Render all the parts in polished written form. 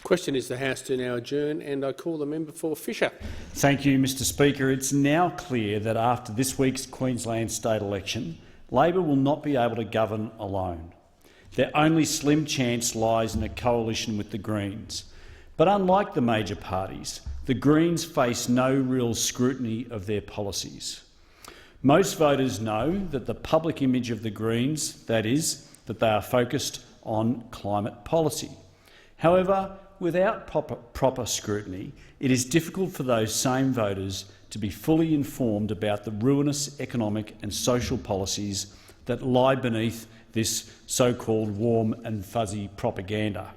Question is the House to now adjourn, and I call the member for Fisher. Thank you, Mr Speaker. It's now clear that after this week's Queensland state election, Labor will not be able to govern alone. Their only slim chance lies in a coalition with the Greens. But unlike the major parties, the Greens face no real scrutiny of their policies. Most voters know that the public image of the Greens, that is, that they are focused on climate policy. However, without proper scrutiny, it is difficult for those same voters to be fully informed about the ruinous economic and social policies that lie beneath this so-called warm and fuzzy propaganda.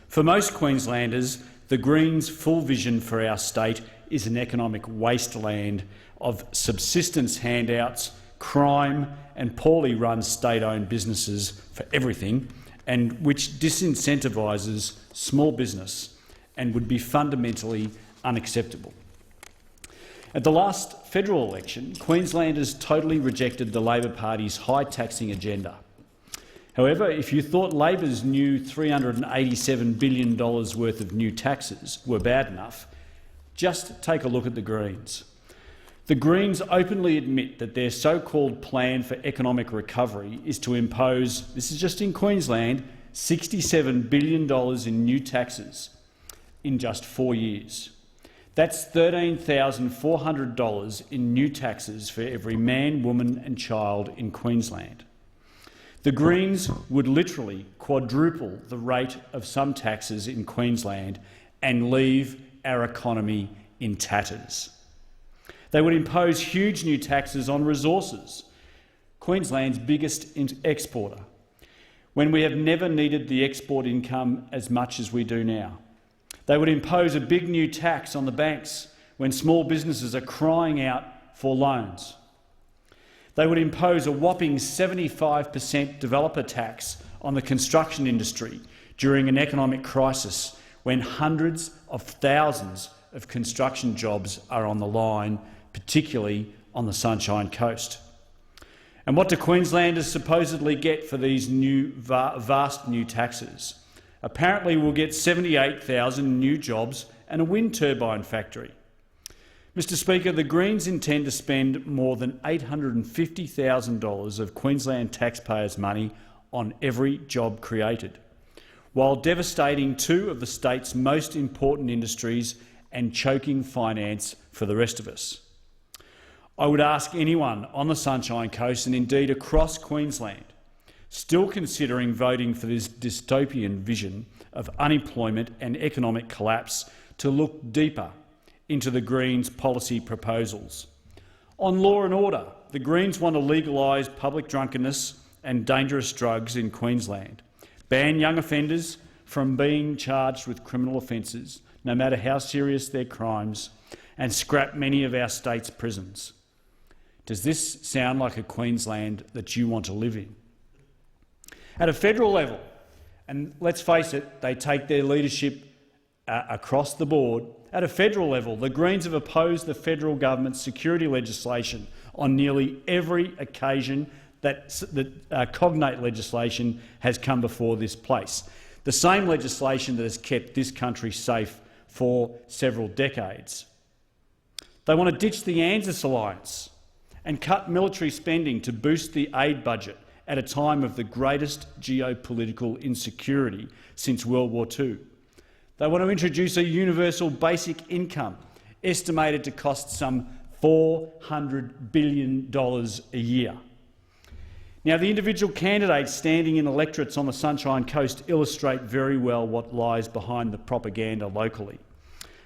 For most Queenslanders, the Greens' full vision for our state is an economic wasteland of subsistence handouts, crime and poorly run state-owned businesses for everything, and which disincentivises small business and would be fundamentally unacceptable. At the last federal election, Queenslanders totally rejected the Labor Party's high-taxing agenda. However, if you thought Labor's new $387 billion worth of new taxes were bad enough, just take a look at the Greens. The Greens openly admit that their so-called plan for economic recovery is to impose, this is just in Queensland, $67 billion in new taxes in just 4 years. That's $13,400 in new taxes for every man, woman and child in Queensland. The Greens would literally quadruple the rate of some taxes in Queensland and leave our economy in tatters. They would impose huge new taxes on resources, Queensland's biggest exporter, when we have never needed the export income as much as we do now. They would impose a big new tax on the banks when small businesses are crying out for loans. They would impose a whopping 75% developer tax on the construction industry during an economic crisis when hundreds of thousands of construction jobs are on the line, particularly on the Sunshine Coast. And what do Queenslanders supposedly get for these new vast new taxes? Apparently we'll get 78,000 new jobs and a wind turbine factory. Mr Speaker, the Greens intend to spend more than $850,000 of Queensland taxpayers' money on every job created, while devastating two of the state's most important industries and choking finance for the rest of us. I would ask anyone on the Sunshine Coast and indeed across Queensland still considering voting for this dystopian vision of unemployment and economic collapse to look deeper into the Greens' policy proposals. On law and order, the Greens want to legalise public drunkenness and dangerous drugs in Queensland, ban young offenders from being charged with criminal offences, no matter how serious their crimes, and scrap many of our state's prisons. Does this sound like a Queensland that you want to live in? At a federal level, and let's face it, they take their leadership across the board, at a federal level, the Greens have opposed the federal government's security legislation on nearly every occasion that cognate legislation has come before this place. The same legislation that has kept this country safe for several decades. They want to ditch the ANZUS alliance and cut military spending to boost the aid budget at a time of the greatest geopolitical insecurity since World War II. They want to introduce a universal basic income estimated to cost some $400 billion a year. Now, the individual candidates standing in electorates on the Sunshine Coast illustrate very well what lies behind the propaganda locally.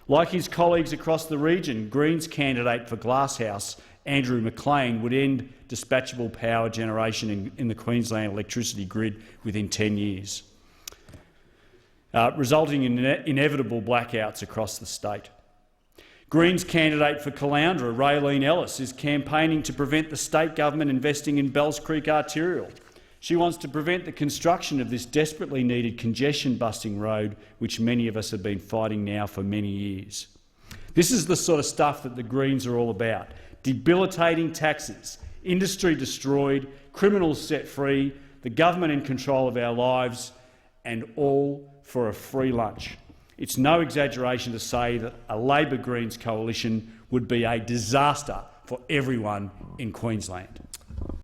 Like his colleagues across the region, Greens candidate for Glasshouse, Andrew McLean, would end dispatchable power generation in the Queensland electricity grid within 10 years. Resulting in inevitable blackouts across the state. Greens candidate for Caloundra, Raylene Ellis, is campaigning to prevent the state government investing in Bells Creek Arterial. She wants to prevent the construction of this desperately needed congestion-busting road, which many of us have been fighting now for many years. This is the sort of stuff that the Greens are all about. Debilitating taxes, industry destroyed, criminals set free, the government in control of our lives, and all for a free lunch. It's no exaggeration to say that a Labor-Greens coalition would be a disaster for everyone in Queensland.